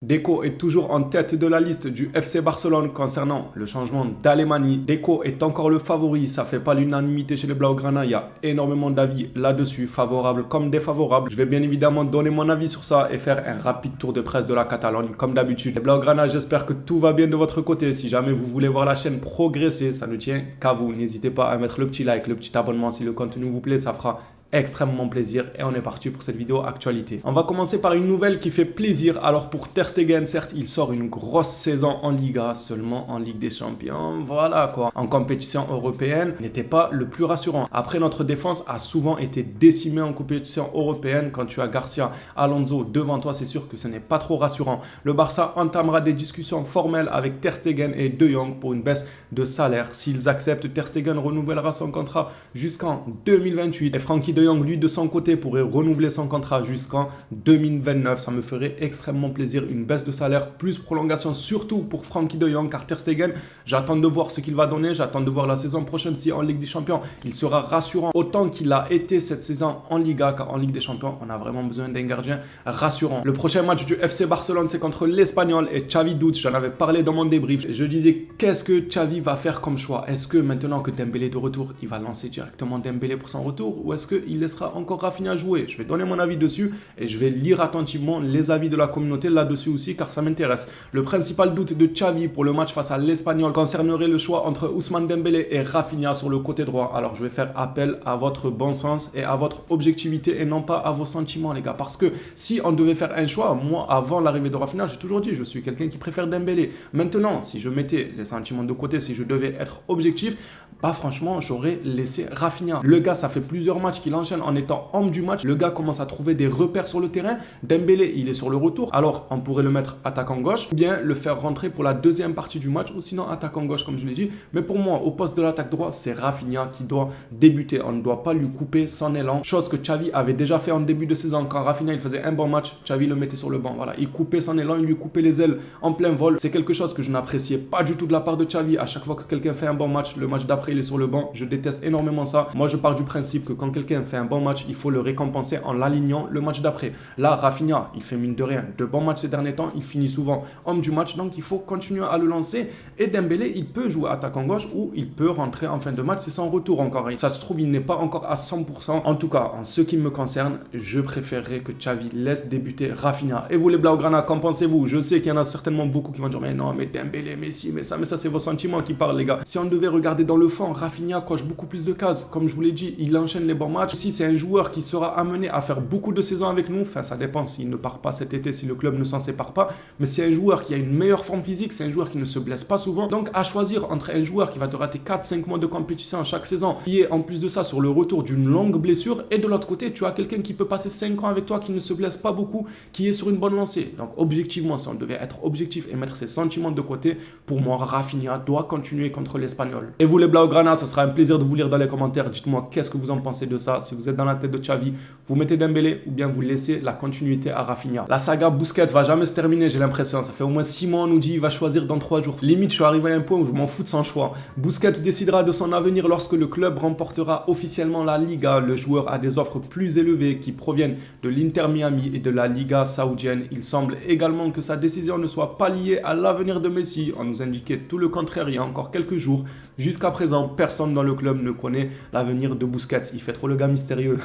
Deco est toujours en tête de la liste du FC Barcelone concernant le changement d'Alemany. Deco est encore le favori, ça fait pas l'unanimité chez les Blaugrana, il y a énormément d'avis là-dessus, favorables comme défavorables. Je vais bien évidemment donner mon avis sur ça et faire un rapide tour de presse de la Catalogne comme d'habitude. Les Blaugrana, j'espère que tout va bien de votre côté. Si jamais vous voulez voir la chaîne progresser, ça ne tient qu'à vous. N'hésitez pas à mettre le petit like, le petit abonnement si le contenu vous plaît, ça fera extrêmement plaisir et on est parti pour cette vidéo actualité. On va commencer par une nouvelle qui fait plaisir. Alors pour Ter Stegen, certes, il sort une grosse saison en Liga, seulement en Ligue des Champions, voilà quoi. En compétition européenne, il n'était pas le plus rassurant. Après, notre défense a souvent été décimée en compétition européenne. Quand tu as Garcia, Alonso devant toi, c'est sûr que ce n'est pas trop rassurant. Le Barça entamera des discussions formelles avec Ter Stegen et De Jong pour une baisse de salaire. S'ils acceptent, Ter Stegen renouvellera son contrat jusqu'en 2028 et Frenkie De Jong, lui, de son côté, pourrait renouveler son contrat jusqu'en 2029. Ça me ferait extrêmement plaisir. Une baisse de salaire plus prolongation, surtout pour Frenkie De Jong, car Ter Stegen, j'attends de voir ce qu'il va donner. J'attends de voir la saison prochaine si en Ligue des Champions, il sera rassurant autant qu'il a été cette saison en Liga, car en Ligue des Champions, on a vraiment besoin d'un gardien rassurant. Le prochain match du FC Barcelone, c'est contre l'Espagnol et Xavi doute. J'en avais parlé dans mon débrief. Je disais, qu'est-ce que Xavi va faire comme choix? Est-ce que maintenant que Dembélé est de retour, il va lancer directement Dembélé pour son retour, ou est-ce qu'il laissera encore Rafinha jouer? Je vais donner mon avis dessus et je vais lire attentivement les avis de la communauté là-dessus aussi, car ça m'intéresse. Le principal doute de Xavi pour le match face à l'Espagnol concernerait le choix entre Ousmane Dembélé et Rafinha sur le côté droit. Alors je vais faire appel à votre bon sens et à votre objectivité et non pas à vos sentiments, les gars, parce que si on devait faire un choix, moi avant l'arrivée de Rafinha, j'ai toujours dit je suis quelqu'un qui préfère Dembélé. Maintenant, si je mettais les sentiments de côté, si je devais être objectif, bah franchement j'aurais laissé Rafinha. Le gars, ça fait plusieurs matchs qu'il enchaîne en étant homme du match. Le gars commence à trouver des repères sur le terrain. Dembélé, il est sur le retour. Alors on pourrait le mettre attaquant gauche ou bien le faire rentrer pour la deuxième partie du match, ou sinon attaquant gauche comme je l'ai dit. Mais pour moi, au poste de l'attaque droit, c'est Rafinha qui doit débuter. On ne doit pas lui couper son élan, chose que Xavi avait déjà fait en début de saison. Quand Rafinha il faisait un bon match, Xavi le mettait sur le banc. Voilà, il coupait son élan, il lui coupait les ailes en plein vol. C'est quelque chose que je n'appréciais pas du tout de la part de Xavi. À chaque fois que quelqu'un fait un bon match, le match d'après il est sur le banc. Je déteste énormément ça. Moi je pars du principe que quand quelqu'un fait un bon match, il faut le récompenser en l'alignant le match d'après. Là, Rafinha, il fait mine de rien de bons matchs ces derniers temps. Il finit souvent homme du match, donc il faut continuer à le lancer. Et Dembélé, il peut jouer attaquant gauche ou il peut rentrer en fin de match. C'est son retour encore. Ça se trouve, il n'est pas encore à 100%. En tout cas, en ce qui me concerne, je préférerais que Xavi laisse débuter Rafinha. Et vous les Blaugrana, qu'en pensez-vous? Je sais qu'il y en a certainement beaucoup qui vont dire mais non, mais Dembélé, mais si, mais ça c'est vos sentiments qui parlent, les gars. Si on devait regarder dans le fond, Rafinha coche beaucoup plus de cases. Comme je vous l'ai dit, il enchaîne les bons matchs. Aussi, c'est un joueur qui sera amené à faire beaucoup de saisons avec nous. Enfin, ça dépend s'il ne part pas cet été, si le club ne s'en sépare pas. Mais c'est un joueur qui a une meilleure forme physique, c'est un joueur qui ne se blesse pas souvent. Donc, à choisir entre un joueur qui va te rater 4-5 mois de compétition chaque saison, qui est en plus de ça sur le retour d'une longue blessure, et de l'autre côté, tu as quelqu'un qui peut passer 5 ans avec toi, qui ne se blesse pas beaucoup, qui est sur une bonne lancée. Donc, objectivement, si on devait être objectif et mettre ses sentiments de côté, pour moi, Rafinha doit continuer contre l'Espagnol. Et vous, les Blaugrana, ce sera un plaisir de vous lire dans les commentaires. Dites-moi qu'est-ce que vous en pensez de ça. Si vous êtes dans la tête de Xavi, vous mettez Dembélé ou bien vous laissez la continuité à Rafinha. La saga Busquets va jamais se terminer, j'ai l'impression. Ça fait au moins 6 mois, on nous dit il va choisir dans 3 jours. Limite, je suis arrivé à un point où je m'en fous de son choix. Busquets décidera de son avenir lorsque le club remportera officiellement la Liga. Le joueur a des offres plus élevées qui proviennent de l'Inter Miami et de la Liga saoudienne. Il semble également que sa décision ne soit pas liée à l'avenir de Messi. On nous indiquait tout le contraire il y a encore quelques jours. Jusqu'à présent, personne dans le club ne connaît l'avenir de Busquets. Il fait trop le gars mystérieux.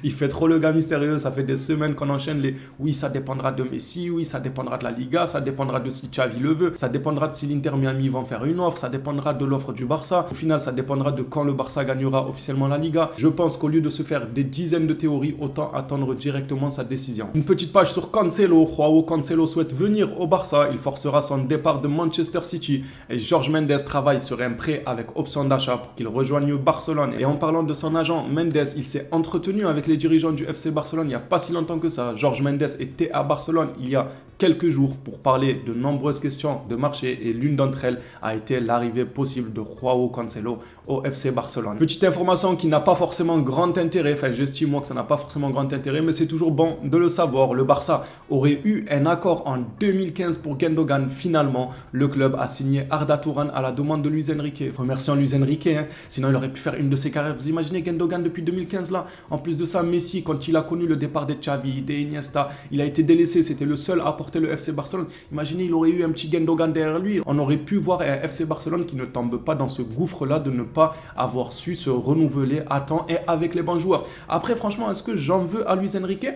Il fait trop le gars mystérieux. Ça fait des semaines qu'on enchaîne les oui, ça dépendra de Messi, oui, ça dépendra de la Liga, ça dépendra de si Xavi le veut, ça dépendra de si l'Inter Miami vont faire une offre, ça dépendra de l'offre du Barça. Au final, ça dépendra de quand le Barça gagnera officiellement la Liga. Je pense qu'au lieu de se faire des dizaines de théories, autant attendre directement sa décision. Une petite page sur Cancelo. Joao Cancelo souhaite venir au Barça. Il forcera son départ de Manchester City. Et Jorge Mendes travaille sur un prêt avec option d'achat pour qu'il rejoigne Barcelone. Et en parlant de son agent, Mendes, il s'est entretenu avec les dirigeants du FC Barcelone il n'y a pas si longtemps que ça. Jorge Mendes était à Barcelone il y a quelques jours pour parler de nombreuses questions de marché et l'une d'entre elles a été l'arrivée possible de Joao Cancelo au FC Barcelone. Petite information qui n'a pas forcément grand intérêt, enfin j'estime moi que ça n'a pas forcément grand intérêt, mais c'est toujours bon de le savoir. Le Barça aurait eu un accord en 2015 pour Gundogan. Finalement, le club a signé Arda Turan à la demande de Luis Enrique. Remercions Luis Enrique, hein. Sinon il aurait pu faire une de ses carrières. Vous imaginez Gundogan depuis 2015 là? En plus de ça, Messi, quand il a connu le départ des Xavi, des Iniesta, il a été délaissé, c'était le seul à apporté le FC Barcelone. Imaginez, il aurait eu un petit Gundogan derrière lui. On aurait pu voir un FC Barcelone qui ne tombe pas dans ce gouffre-là de ne pas avoir su se renouveler à temps et avec les bons joueurs. Après, franchement, est-ce que j'en veux à Luis Enrique ?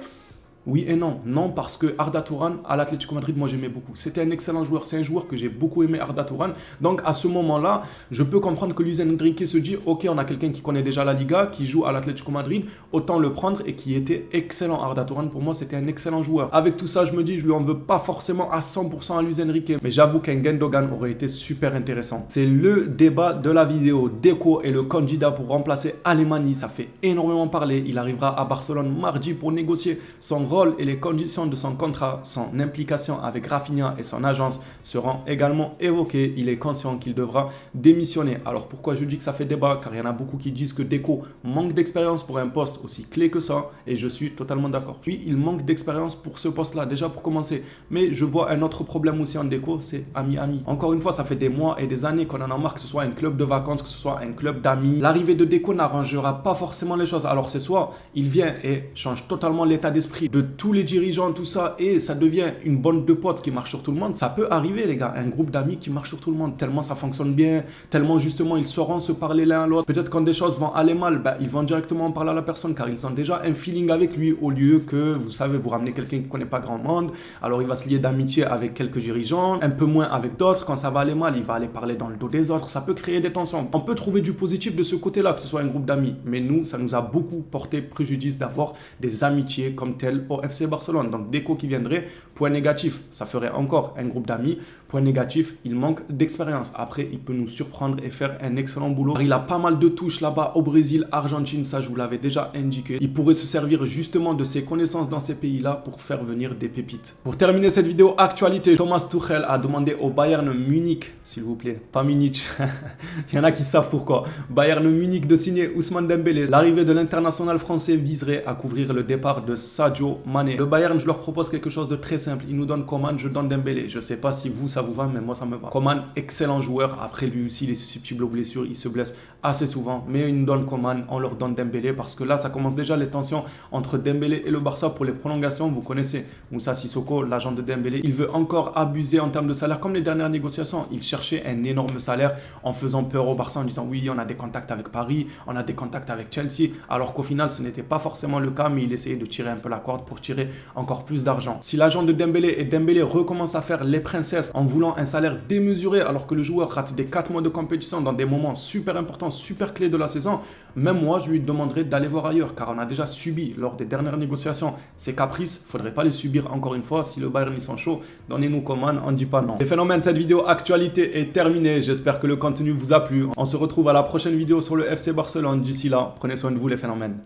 Oui et non. Non, parce que Arda Turan, à l'Atlético Madrid, moi j'aimais beaucoup. C'était un excellent joueur. C'est un joueur que j'ai beaucoup aimé, Arda Turan. Donc à ce moment-là, je peux comprendre que Luis Enrique se dit ok, on a quelqu'un qui connaît déjà la Liga, qui joue à l'Atlético Madrid, autant le prendre et qui était excellent. Arda Turan, pour moi, c'était un excellent joueur. Avec tout ça, je me dis, je lui en veux pas forcément à 100% à Luis Enrique. Mais j'avoue qu'un Gundogan aurait été super intéressant. C'est le débat de la vidéo. Deco est le candidat pour remplacer Alemany. Ça fait énormément parler. Il arrivera à Barcelone mardi pour négocier son rôle et les conditions de son contrat, son implication avec Rafinha et son agence seront également évoquées. Il est conscient qu'il devra démissionner. Alors pourquoi je dis que ça fait débat? Car il y en a beaucoup qui disent que Deco manque d'expérience pour un poste aussi clé que ça et je suis totalement d'accord. Puis il manque d'expérience pour ce poste-là, déjà pour commencer. Mais je vois un autre problème aussi en Deco, c'est Miami. Encore une fois, ça fait des mois et des années qu'on en a marre que ce soit un club de vacances, que ce soit un club d'amis. L'arrivée de Deco n'arrangera pas forcément les choses. Alors c'est soit il vient et change totalement l'état d'esprit de tous les dirigeants, tout ça, et ça devient une bande de potes qui marche sur tout le monde. Ça peut arriver, les gars, un groupe d'amis qui marche sur tout le monde, tellement ça fonctionne bien, tellement justement ils sauront se parler l'un à l'autre. Peut-être quand des choses vont aller mal, ils vont directement en parler à la personne car ils ont déjà un feeling avec lui, au lieu que, vous savez, vous ramenez quelqu'un qui ne connaît pas grand monde, alors il va se lier d'amitié avec quelques dirigeants, un peu moins avec d'autres. Quand ça va aller mal, il va aller parler dans le dos des autres. Ça peut créer des tensions. On peut trouver du positif de ce côté-là, que ce soit un groupe d'amis, mais nous, ça nous a beaucoup porté préjudice d'avoir des amitiés comme telles au FC Barcelone. Donc Deco qui viendrait, point négatif, ça ferait encore un groupe d'amis. Point négatif, il manque d'expérience. Après, il peut nous surprendre et faire un excellent boulot. Il a pas mal de touches là-bas au Brésil, Argentine, ça je vous l'avais déjà indiqué. Il pourrait se servir justement de ses connaissances dans ces pays-là pour faire venir des pépites. Pour terminer cette vidéo actualité, Thomas Tuchel a demandé au Bayern Munich, s'il vous plaît, pas Munich, il y en a qui savent pourquoi, Bayern Munich de signer Ousmane Dembélé. L'arrivée de l'international français viserait à couvrir le départ de Sadio Mané. Le Bayern, je leur propose quelque chose de très simple. Ils nous donnent Coman, je donne Dembélé. Je sais pas si vous, ça vous va, mais moi, ça me va. Coman, excellent joueur. Après, lui aussi, il est susceptible aux blessures. Il se blesse assez souvent. Mais ils nous donnent Coman, on leur donne Dembélé parce que là, ça commence déjà les tensions entre Dembélé et le Barça pour les prolongations. Vous connaissez Moussa Sissoko, l'agent de Dembélé. Il veut encore abuser en termes de salaire. Comme les dernières négociations, il cherchait un énorme salaire en faisant peur au Barça en disant oui, on a des contacts avec Paris, on a des contacts avec Chelsea. Alors qu'au final, ce n'était pas forcément le cas, mais il essayait de tirer un peu la corde pour tirer encore plus d'argent. Si l'agent de Dembélé et Dembélé recommence à faire les princesses en voulant un salaire démesuré alors que le joueur rate des 4 mois de compétition dans des moments super importants, super clés de la saison, même moi je lui demanderais d'aller voir ailleurs car on a déjà subi lors des dernières négociations ces caprices, faudrait pas les subir encore une fois. Si le Bayern ils sont chauds, donnez-nous Coman, on ne dit pas non. Les phénomènes, cette vidéo actualité est terminée, j'espère que le contenu vous a plu. On se retrouve à la prochaine vidéo sur le FC Barcelone. D'ici là, prenez soin de vous les phénomènes.